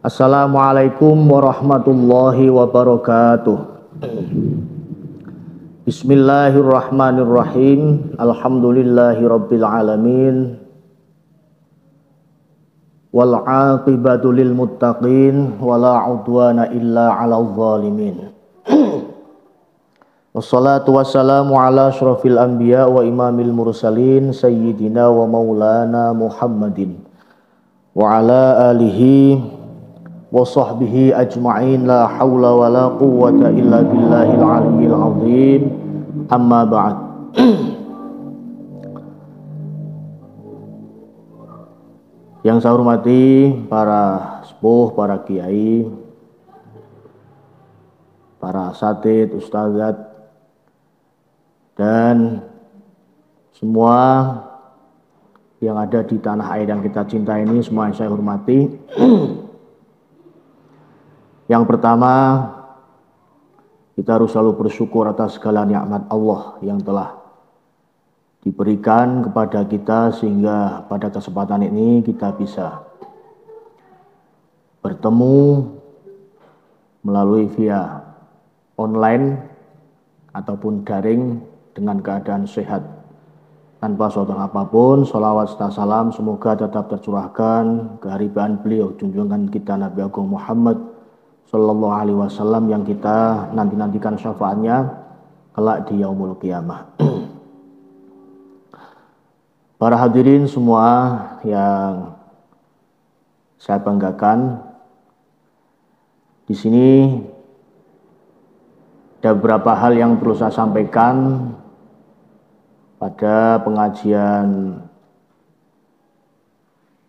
Assalamualaikum warahmatullahi wabarakatuh. Bismillahirrahmanirrahim. Alhamdulillahi rabbil alamin. Wal aqibatu lil muttaqin wala udwana illa 'alal zalimin. Wassalatu wassalamu ala asyrafil anbiya wa imamil mursalin sayyidina wa maulana Muhammadin wa ala alihi wa sahbihi ajma'in la hawla wa la quwwata illa billahil aliyyil azim. Amma ba'd. Yang saya hormati para sepuh, para kiai, para asatidz, ustadzat, dan semua yang ada di tanah air yang kita cinta ini, semua yang saya hormati. Yang pertama, kita harus selalu bersyukur atas segala nikmat Allah yang telah diberikan kepada kita sehingga pada kesempatan ini kita bisa bertemu melalui via online ataupun daring dengan keadaan sehat. Tanpa suatu apapun, sholawat serta salam semoga tetap tercurahkan keharibaan beliau, junjungan kita Nabi Agung Muhammad Sallallahu Alaihi Wasallam yang kita nanti-nantikan syafaatnya kelak di yaumul qiyamah. Para hadirin semua yang saya banggakan, di sini ada beberapa hal yang perlu saya sampaikan pada pengajian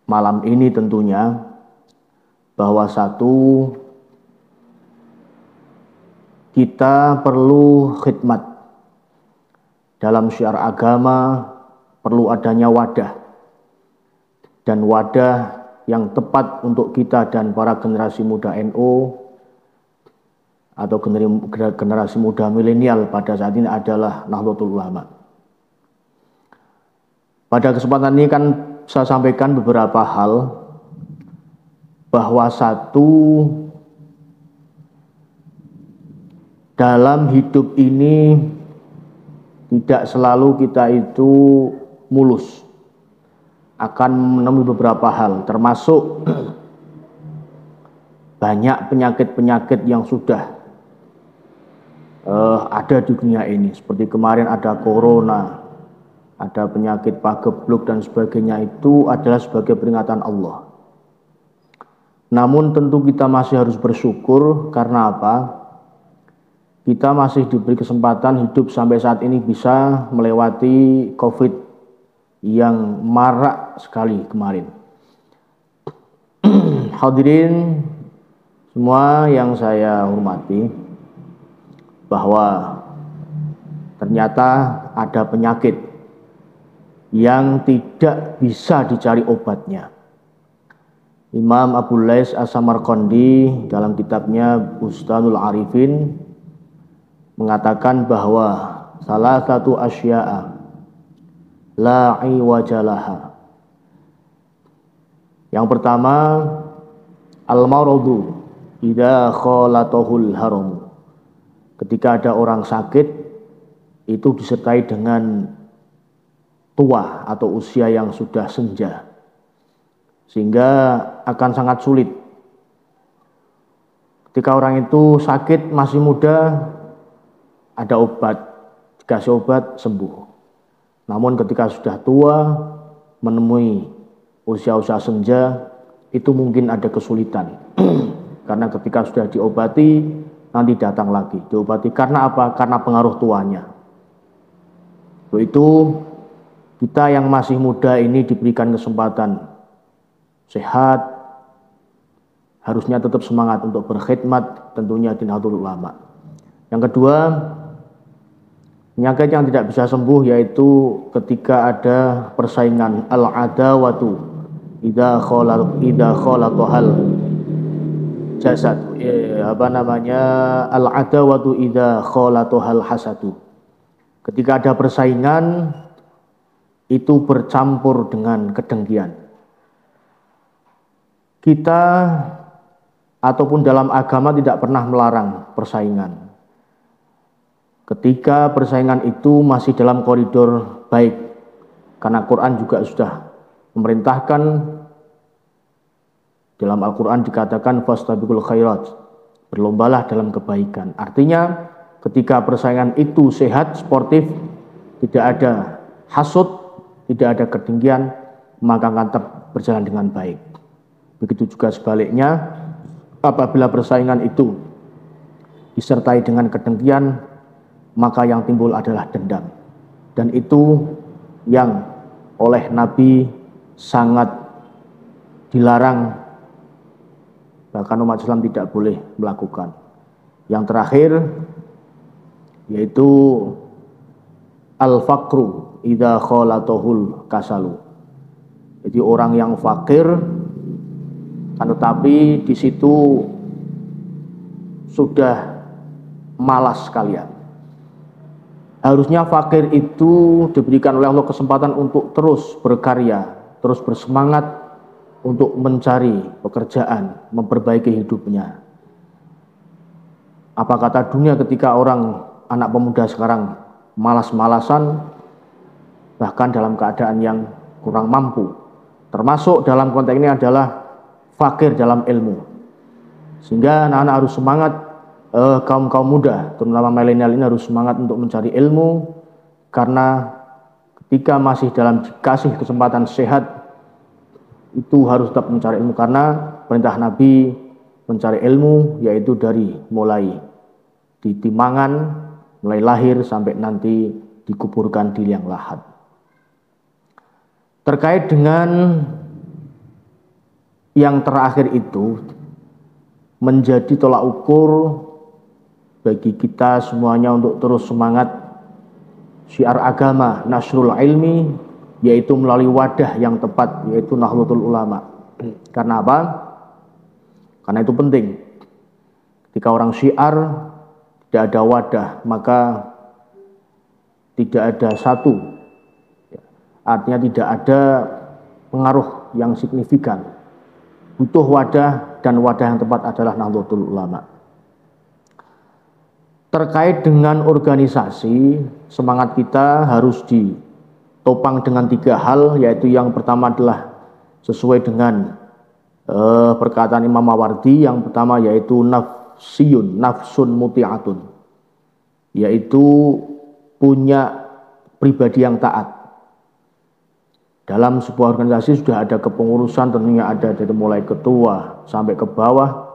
malam ini tentunya, bahwa satu, kita perlu khidmat. Dalam syiar agama perlu adanya wadah, dan wadah yang tepat untuk kita dan para generasi muda NU atau generasi muda milenial pada saat ini adalah Nahdlatul Ulama. Pada kesempatan ini kan saya sampaikan beberapa hal, bahwa satu, dalam hidup ini tidak selalu kita itu mulus, akan menemui beberapa hal, termasuk banyak penyakit-penyakit yang sudah ada di dunia ini. Seperti kemarin ada corona, ada penyakit pagebluk dan sebagainya, itu adalah sebagai peringatan Allah. Namun tentu kita masih harus bersyukur, karena apa? Kita masih diberi kesempatan hidup sampai saat ini bisa melewati COVID yang marak sekali kemarin. Hadirin semua yang saya hormati, bahwa ternyata ada penyakit yang tidak bisa dicari obatnya. Imam Abu Lais As-Samarqandi dalam kitabnya Bustanul Arifin mengatakan bahwa salah satu asya'a la iwajalaha. Yang pertama, al-maradu idza khalatohul haram. Ketika ada orang sakit, itu disertai dengan tua atau usia yang sudah senja, sehingga akan sangat sulit. Ketika orang itu sakit masih muda, ada obat, dikasih obat sembuh. Namun ketika sudah tua, menemui usia-usia senja, itu mungkin ada kesulitan. Karena ketika sudah diobati, nanti datang lagi. Diobati karena apa? Karena pengaruh tuanya. Itu kita yang masih muda ini diberikan kesempatan sehat, harusnya tetap semangat untuk berkhidmat tentunya di Nahdlatul Ulama. Yang kedua, penyakit yang tidak bisa sembuh yaitu ketika ada persaingan, al-adawatu idza khalatohal jasad, al-adawatu idza khalatohal hasadu. Ketika ada persaingan, itu bercampur dengan kedengkian. Kita ataupun dalam agama tidak pernah melarang persaingan. Ketika persaingan itu masih dalam koridor baik, karena Quran juga sudah memerintahkan, dalam Al-Quran dikatakan fastabiqul khairat, berlombalah dalam kebaikan. Artinya ketika persaingan itu sehat, sportif, tidak ada hasud, tidak ada ketinggian, maka akan tetap berjalan dengan baik. Begitu juga sebaliknya, apabila persaingan itu disertai dengan kedengkian, maka yang timbul adalah dendam. Dan itu yang oleh Nabi sangat dilarang, bahkan umat Islam tidak boleh melakukan. Yang terakhir yaitu al-faqru idza khalatohul kasalu. Jadi orang yang fakir tetapi di situ sudah malas sekalian. Harusnya fakir itu diberikan oleh Allah kesempatan untuk terus berkarya, terus bersemangat untuk mencari pekerjaan, memperbaiki hidupnya. Apa kata dunia ketika orang anak pemuda sekarang malas-malasan, bahkan dalam keadaan yang kurang mampu. Termasuk dalam konteks ini adalah fakir dalam ilmu. Sehingga anak-anak harus semangat, kaum muda, terutama milenial ini harus semangat untuk mencari ilmu, karena ketika masih dalam dikasih kesempatan sehat, itu harus tetap mencari ilmu, karena perintah Nabi mencari ilmu yaitu dari mulai di timangan, mulai lahir sampai nanti dikuburkan di liang lahat. Terkait dengan yang terakhir itu menjadi tolak ukur bagi kita semuanya untuk terus semangat syiar agama nasrul ilmi, yaitu melalui wadah yang tepat, yaitu Nahdlatul Ulama. Karena apa? Karena itu penting. Ketika orang syiar tidak ada wadah, maka tidak ada satu, artinya tidak ada pengaruh yang signifikan. Butuh wadah, dan wadah yang tepat adalah Nahdlatul Ulama. Terkait dengan organisasi, semangat kita harus ditopang dengan 3 hal, yaitu yang pertama adalah sesuai dengan perkataan Imam Mawardi. Yang pertama yaitu nafsun muti'atun, yaitu punya pribadi yang taat. Dalam sebuah organisasi sudah ada kepengurusan, tentunya ada dari mulai ketua sampai ke bawah.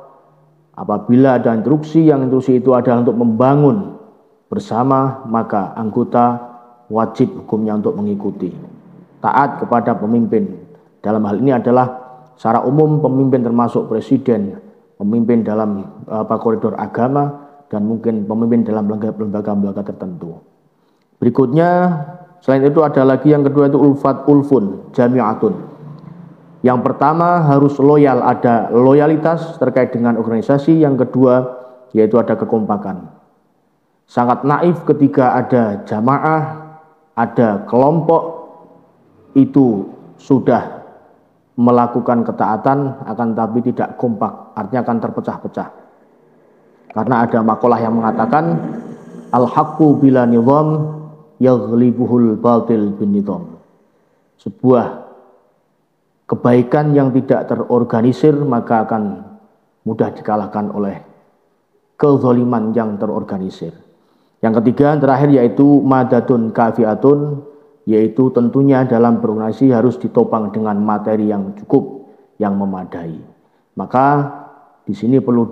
Apabila ada instruksi, yang instruksi itu adalah untuk membangun bersama, maka anggota wajib hukumnya untuk mengikuti. Taat kepada pemimpin. Dalam hal ini adalah secara umum pemimpin termasuk presiden, pemimpin dalam koridor agama, dan mungkin pemimpin dalam lembaga-lembaga tertentu. Berikutnya, selain itu ada lagi yang kedua, itu ulfun jami'atun. Yang pertama harus loyal, ada loyalitas terkait dengan organisasi. Yang kedua yaitu ada kekompakan. Sangat naif ketika ada jamaah, ada kelompok itu sudah melakukan ketaatan akan tapi tidak kompak, artinya akan terpecah-pecah. Karena ada makalah yang mengatakan al-haqqu bila nizam yaghlibuhul batil bin nizam. Sebuah kebaikan yang tidak terorganisir maka akan mudah dikalahkan oleh kezaliman yang terorganisir. Yang ketiga, terakhir, yaitu madatun kafiatun, yaitu tentunya dalam berorganisasi harus ditopang dengan materi yang cukup, yang memadai. Maka di sini perlu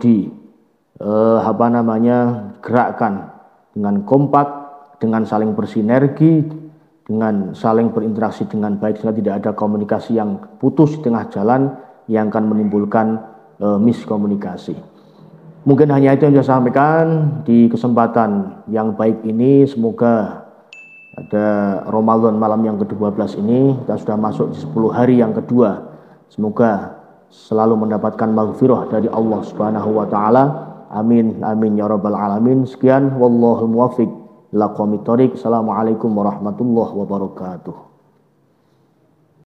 gerakkan dengan kompak, dengan saling bersinergi, dengan saling berinteraksi dengan baik, sehingga tidak ada komunikasi yang putus di tengah jalan yang akan menimbulkan miskomunikasi. Mungkin hanya itu yang saya sampaikan di kesempatan yang baik ini. Semoga pada Ramadan malam yang ke-12 ini kita sudah masuk di 10 hari yang kedua. Semoga selalu mendapatkan maghfirah dari Allah Subhanahu wa taala. Amin amin ya rabbal alamin. Sekian, wallahul muwaffiq ila aqwamit thoriq. Assalamualaikum warahmatullahi wabarakatuh.